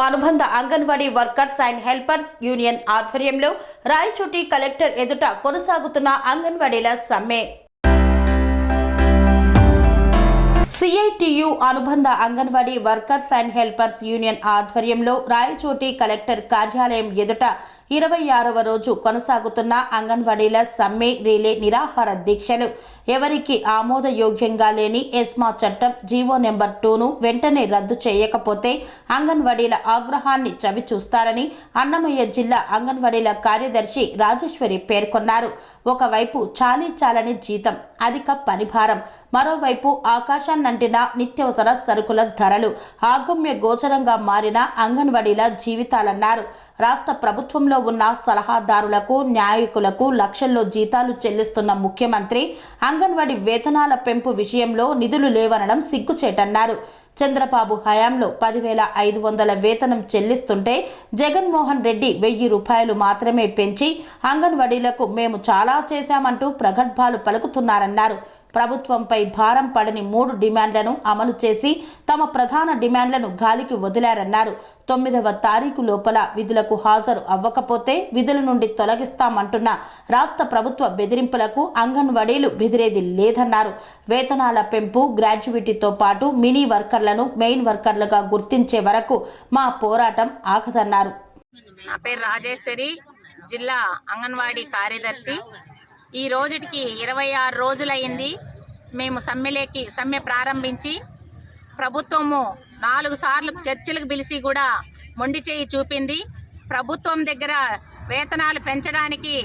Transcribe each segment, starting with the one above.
అనుబంధ anganwadi workers and helpers union ఆధ్వర్యంలో Rayachoti collector ఎదుట కొనసాగుతున్న అంగన్వాడీల సమ్మె. సిఐటియు అనుబంధ anganwadi workers and helpers union ఆధ్వర్యంలో రాయచోటి కలెక్టర్ కార్యాలయం ఎదుట 26వ రోజు కొనసాగుతున్న అంగన్వాడీల సమ్మె రిలే నిరాహార దీక్షలు. ఎవరికి ఆమోదయోగ్యంగా లేని ఎస్మా చట్టం జీవో నెంబర్ 2ను వెంటనే రద్దు చేయకపోతే అంగన్వాడీల ఆగ్రహాన్ని చవిచూస్తారని అన్నమయ్య జిల్లా అంగన్వాడీల కార్యదర్శి రాజేశ్వరి పేర్కొన్నారు. ఒకవైపు చాలీచాలని జీతం, అధిక పనిభారం, మరోవైపు ఆకాశాన్నంటిన నిత్యావసర సరుకుల ధరలు ఆగమ్య గోచరంగా మారిన అంగన్వాడీల జీవితాలన్నారు. రాష్ట్ర ప్రభుత్వంలో ఉన్న సలహాదారులకు, న్యాయకులకు లక్షల్లో జీతాలు చెల్లిస్తున్న ముఖ్యమంత్రి అంగన్వాడీ వేతనాల పెంపు విషయంలో నిధులు లేవనడం సిగ్గుచేటన్నారు. చంద్రబాబు హయాంలో 10,500 వేతనం చెల్లిస్తుంటే జగన్మోహన్ రెడ్డి 1,000 రూపాయలు మాత్రమే పెంచి అంగన్వాడీలకు మేము చాలా చేశామంటూ ప్రగల్భాలు పలుకుతున్నారన్నారు. ప్రభుత్వంపై భారం పడని 3 డిమాండ్లను అమలు చేసి తమ ప్రధాన డిమాండ్లను గాలికి వదిలారన్నారు. 9వ తారీఖు లోపల విధులకు హాజరు అవ్వకపోతే విధుల నుండి తొలగిస్తామంటున్న రాష్ట్ర ప్రభుత్వ బెదిరింపులకు అంగన్వాడీలు బెదిరేది లేదన్నారు. వేతనాల పెంపు, గ్రాడ్యుయేటీతో పాటు మినీ వర్కర్లను మెయిన్ వర్కర్లుగా గుర్తించే వరకు మా పోరాటం ఆగదన్నారు. నా పేరు రాజేశ్వరి, జిల్లా అంగన్వాడీ కార్యదర్శి. ఈ రోజుటికి 26 రోజులైంది మేము సమ్మె ప్రారంభించి. ప్రభుత్వము 4 సార్లు చర్చలకు పిలిచి కూడా మొండి చేయి చూపింది. ప్రభుత్వం దగ్గర వేతనాలు పెంచడానికి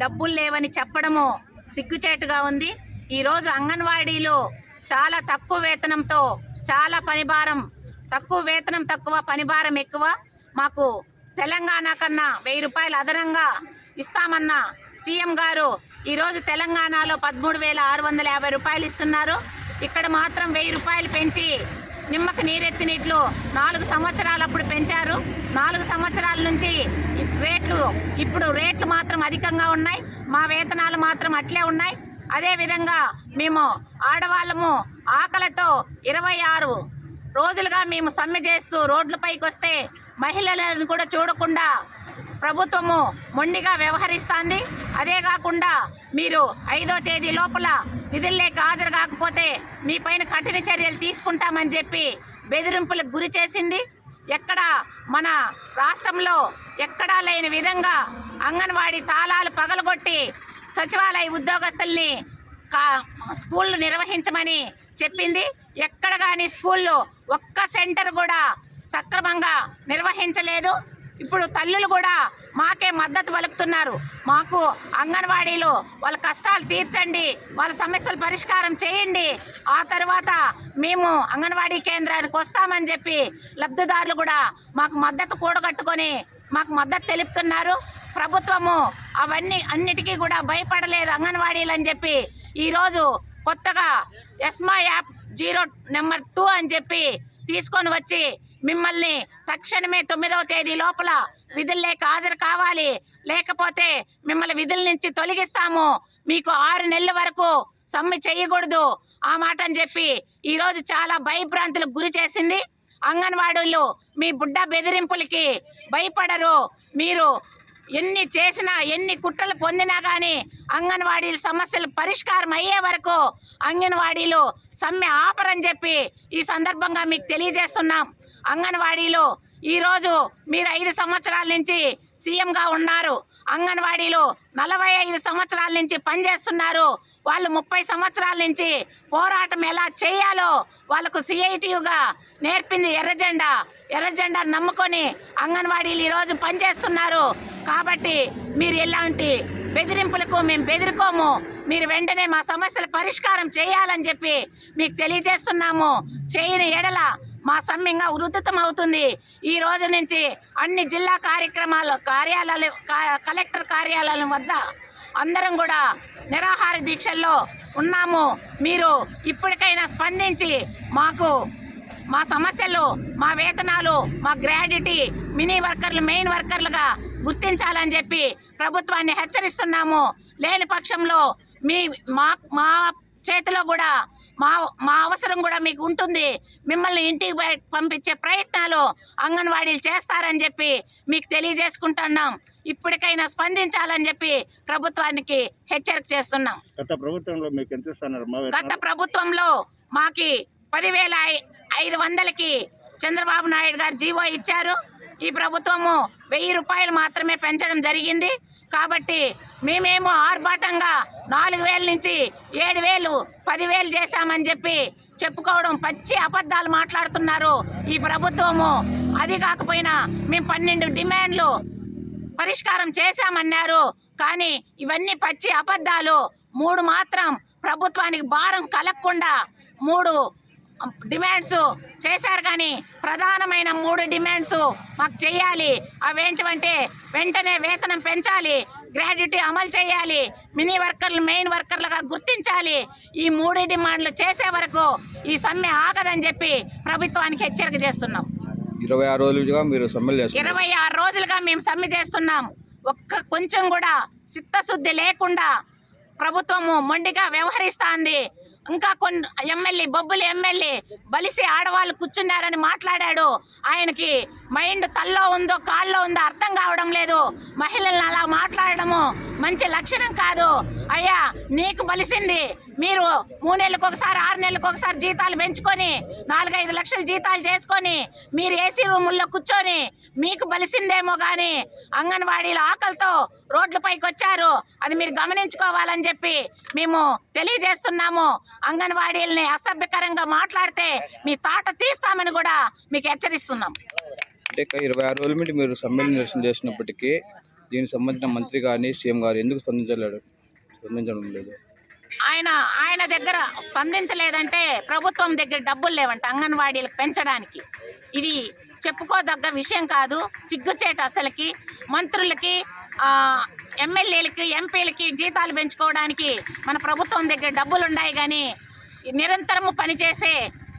డబ్బులు లేవని చెప్పడము సిగ్గుచేటుగా ఉంది. ఈరోజు అంగన్వాడీలు చాలా తక్కువ వేతనంతో, చాలా పనిభారం తక్కువ, వేతనం తక్కువ, పనిభారం ఎక్కువ. మాకు తెలంగాణ కన్నా 1000 రూపాయలు అదనంగా ఇస్తామన్న సీఎం గారు ఈరోజు తెలంగాణలో 13,650 రూపాయలు ఇస్తున్నారు. ఇక్కడ మాత్రం 1000 రూపాయలు పెంచి నిమ్మకు నీరెత్తినట్లు 4 సంవత్సరాలు అప్పుడు పెంచారు. 4 సంవత్సరాల నుంచి ఇప్పుడు రేట్లు మాత్రం అధికంగా ఉన్నాయి. మా వేతనాలు మాత్రం అట్లే ఉన్నాయి. అదేవిధంగా మేము ఆడవాళ్ళము ఆకలితో 26 రోజులుగా మేము సమ్మె చేస్తూ రోడ్లపైకి వస్తే మహిళలను కూడా చూడకుండా ప్రభుత్వము మొండిగా వ్యవహరిస్తుంది. అదే కాకుండా మీరు 5వ తేదీ లోపల విధుల్లోకి హాజరు కాకపోతే మీ పైన కఠిన చర్యలు తీసుకుంటామని చెప్పి బెదిరింపులకు గురి చేసింది. ఎక్కడ మన రాష్ట్రంలో ఎక్కడా లేని విధంగా అంగన్వాడీ తాళాలు పగలగొట్టి సచివాలయ ఉద్యోగస్తుల్ని స్కూళ్ళు నిర్వహించమని చెప్పింది. ఎక్కడ కానీ స్కూళ్ళు ఒక్క సెంటర్ కూడా సక్రమంగా నిర్వహించలేదు. ఇప్పుడు తల్లులు కూడా మాకే మద్దతు పలుకుతున్నారు. మాకు అంగన్వాడీలో వాళ్ళ కష్టాలు తీర్చండి, వాళ్ళ సమస్యలు పరిష్కారం చేయండి, ఆ తర్వాత మేము అంగన్వాడీ కేంద్రానికి వస్తామని చెప్పి లబ్ధిదారులు కూడా మాకు మద్దతు కూడగట్టుకొని మాకు మద్దతు తెలుపుతున్నారు. ప్రభుత్వము అన్నిటికీ కూడా భయపడలేదు అంగన్వాడీలు అని చెప్పి ఈరోజు కొత్తగా ఎస్మా యాప్ 0 నెంబర్ 2 అని చెప్పి తీసుకొని వచ్చి మిమ్మల్ని తక్షణమే 9వ తేదీ లోపల విధుల్లోకి హాజరు కావాలి, లేకపోతే మిమ్మల్ని విధుల నుంచి తొలగిస్తాము, మీకు 6 నెలల వరకు సమ్మె చేయకూడదు ఆ మాట అని చెప్పి ఈరోజు చాలా భయభ్రాంతులకు గురి చేసింది. అంగన్వాడీలు మీ బుడ్డ బెదిరింపులకి భయపడరు. మీరు ఎన్ని చేసినా, ఎన్ని కుట్రలు పొందినా కానీ అంగన్వాడీల సమస్యలు పరిష్కారం అయ్యే వరకు అంగన్వాడీలు సమ్మె ఆపరని చెప్పి ఈ సందర్భంగా మీకు తెలియజేస్తున్నాం. అంగన్వాడీలో ఈరోజు మీరు 5 సంవత్సరాల నుంచి సీఎంగా ఉన్నారు. అంగన్వాడీలో 45 సంవత్సరాల నుంచి పనిచేస్తున్నారు. వాళ్ళు 30 సంవత్సరాల నుంచి పోరాటం ఎలా చేయాలో వాళ్ళకు సిఐటియుగా నేర్పింది ఎర్రజెండా నమ్ముకొని అంగన్వాడీలు ఈరోజు పనిచేస్తున్నారు. కాబట్టి మీరు ఎలాంటి బెదిరింపులకు మేము బెదిరికోము. మీరు వెంటనే మా సమస్యల పరిష్కారం చేయాలని చెప్పి మీకు తెలియజేస్తున్నాము. చేయని ఎడల మా సమ్మెగా ఉధృతం అవుతుంది. ఈ రోజు నుంచి అన్ని జిల్లా కలెక్టర్ కార్యాలయం వద్ద అందరం కూడా నిరాహార దీక్షల్లో ఉన్నాము. మీరు ఇప్పటికైనా స్పందించి మాకు మా సమస్యలు, మా వేతనాలు, మా గ్రాడ్యుటీ, మినీ వర్కర్లు మెయిన్ వర్కర్లుగా గుర్తించాలని చెప్పి ప్రభుత్వాన్ని హెచ్చరిస్తున్నాము. లేని పక్షంలో మా చేతిలో కూడా మా అవసరం కూడా మీకు ఉంటుంది. మిమ్మల్ని ఇంటికి పంపించే ప్రయత్నాలు అంగన్వాడీలు చేస్తారని చెప్పి మీకు తెలియజేసుకుంటున్నాం. ఇప్పటికైనా స్పందించాలని చెప్పి ప్రభుత్వానికి హెచ్చరిక చేస్తున్నాం. గత ప్రభుత్వంలో మాకి 10,500కి చంద్రబాబు నాయుడు గారు జీవో ఇచ్చారు. ఈ ప్రభుత్వము 1000 రూపాయలు మాత్రమే పెంచడం జరిగింది. కాబట్టి మేమేమో ఆర్భాటంగా 4,000 నుంచి 7,000, 10,000 చేశామని చెప్పి చెప్పుకోవడం పచ్చి అబద్ధాలు మాట్లాడుతున్నారు ఈ ప్రభుత్వము. అది కాకపోయినా మేము 12 డిమాండ్లు పరిష్కారం చేశామన్నారు. కానీ ఇవన్నీ పచ్చి అబద్ధాలు. 3 మాత్రం ప్రభుత్వానికి భారం కలగకుండా 3 డిమాండ్స్ చేశారు. కానీ ప్రధానమైన 3 డిమాండ్స్ మాకు చేయాలి. అవేంటంటే వెంటనే వేతనం పెంచాలి, గ్రాడ్యుటీ అమలు చేయాలి, మినీ వర్కర్లు మెయిన్ వర్కర్లుగా గుర్తించాలి. ఈ 3 డిమాండ్లు చేసే వరకు ఈ సమ్మె ఆగదని చెప్పి ప్రభుత్వానికి హెచ్చరిక చేస్తున్నాం. 26 రోజులుగా మీరు సమ్మెలు చేస్తున్నారు. 26 రోజులుగా మేము సమ్మె చేస్తున్నాం. కొంచెం కూడా చిత్తశుద్ధి లేకుండా ప్రభుత్వము మొండిగా వ్యవహరిస్తోంది. ఇంకా కొన్ని బొబ్బులు ఎమ్మెల్యే బలిసి ఆడవాళ్ళు కూర్చున్నారని మాట్లాడాడు. ఆయనకి మైండ్ తల్లో ఉందో కాల్లో ఉందో అర్థం కావడం లేదు. మహిళలను అలా మాట్లాడడము మంచి లక్షణం కాదు. అయ్యా, నీకు బలిసింది. మీరు 3 నెలలకు ఒకసారి 6 నెలలకు ఒకసారి జీతాలు పెంచుకొని 4-5 లక్షల జీతాలు చేసుకొని మీరు ఏసీ రూముల్లో కూర్చొని మీకు బలిసిందేమో కానీ అంగన్వాడీల ఆకలితో రోడ్లపైకి వచ్చారు. అది మీరు గమనించుకోవాలని చెప్పి మేము తెలియజేస్తున్నాము. అంగన్వాడీలని అసభ్యకరంగా మాట్లాడితే మీ తాట తీస్తామని కూడా మీకు హెచ్చరిస్తున్నాం. అంటే 26 రోజుల నుండి మీరు సమ్మెలు నిరసన చేసినప్పటికీ దీనికి సంబంధించిన మంత్రి కానీ సీఎం గారు ఎందుకు స్పందించడం లేదు? ఆయన దగ్గర స్పందించలేదంటే ప్రభుత్వం దగ్గర డబ్బులు లేవంట అంగన్వాడీలకు పెంచడానికి. ఇది చెప్పుకోదగ్గ విషయం కాదు, సిగ్గుచేట. అసలుకి మంత్రులకి, ఎమ్మెల్యేలకి, ఎంపీలకి జీతాలు పెంచుకోవడానికి మన ప్రభుత్వం దగ్గర డబ్బులు ఉన్నాయి. కానీ నిరంతరము పనిచేసే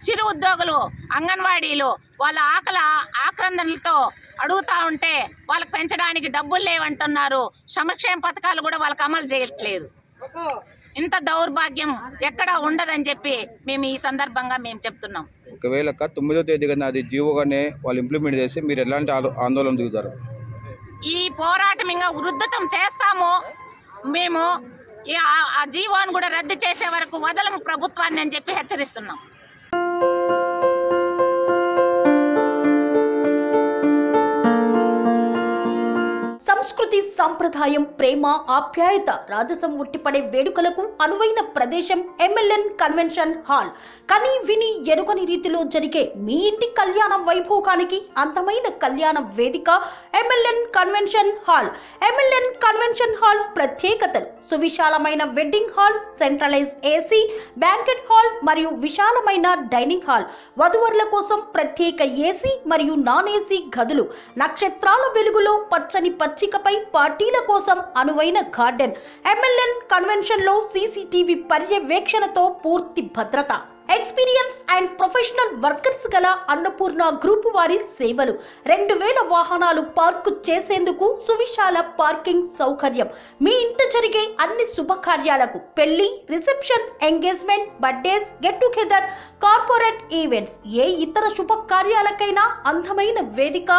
చిరు ఉద్యోగులు అంగన్వాడీలు వాళ్ళ ఆక్రందనలతో అడుగుతూ ఉంటే వాళ్ళకి పెంచడానికి డబ్బులు లేవంటున్నారు. సంక్షేమ పథకాలు కూడా వాళ్ళకి అమలు చేయట్లేదు. ఇంత దౌర్భాగ్యం ఎక్కడా ఉండదని చెప్పి మేము ఈ సందర్భంగా మేము చెప్తున్నాం. ఒకవేళ 9వ తేదీ కన్నా అది జీవోగానే వాళ్ళు ఇంప్లిమెంట్ చేసి మీరు ఎలాంటి ఆందోళన దిగుతారు? ఈ పోరాటం ఇంకా ఉధృతం చేస్తాము. మేము ఆ జీవోను కూడా రద్దు చేసే వరకు వదలము ప్రభుత్వాన్ని అని చెప్పి హెచ్చరిస్తున్నాం. సంస్కృతి, సంప్రదాయం, ప్రేమ, ఆప్యాయత, రాజసం ఉట్టిపడే వేడుకలకు అనువైన ప్రదేశం MLN కన్వెన్షన్ హాల్. కని విని ఎరుగని రీతిలో జరిగే మీ ఇంటి కళ్యాణ వైభోగానికి అందమైన కళ్యాణ వేదిక MLN convention hall. MLN convention hall ప్రత్యేకతలు: సువిశాలమైన wedding halls, centralize AC, banquet hall మరియు విశాలమైన డైనింగ్ హాల్, వధువరుల కోసం ప్రత్యేక ఏసీ మరియు నాన్ ఏసీ గదులు, నక్షత్రాల వెలుగులో పచ్చని పచ్చికపై పార్టీల కోసం అనువైన గార్డెన్. MLN కన్వెన్షన్ లో CCTV పర్యవేక్షణతో పూర్తి భద్రత. ఎక్స్పీరియన్స్ అండ్ ప్రొఫెషనల్ వర్కర్స్ గల అన్నపూర్ణ గ్రూప్ వారి సేవలు. 2000 వాహనాలు పార్కు చేసేందుకు సువిశాల పార్కింగ్ సౌకర్యం. మీ ఇంట జరిగే అన్ని శుభకార్యాలకు, పెళ్లి, reception, engagement, birthdays, get together, corporate events, ఏ ఇతర శుభకార్యాలకైనా అందమైన వేదిక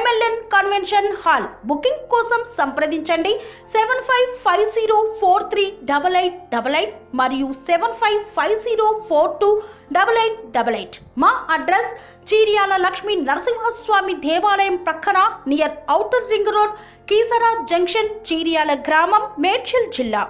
MLN కన్వెన్షన్ హాల్. బుకింగ్ కోసం సంప్రదించండి 7550438888 మరియు 7550428888. మా అడ్రస్ చీర్యాల లక్ష్మీ నరసింహస్వామి దేవాలయం ప్రక్కన, near outer ring road, Keesara junction, Cheeryal గ్రామం, మేడ్చల్ జిల్లా.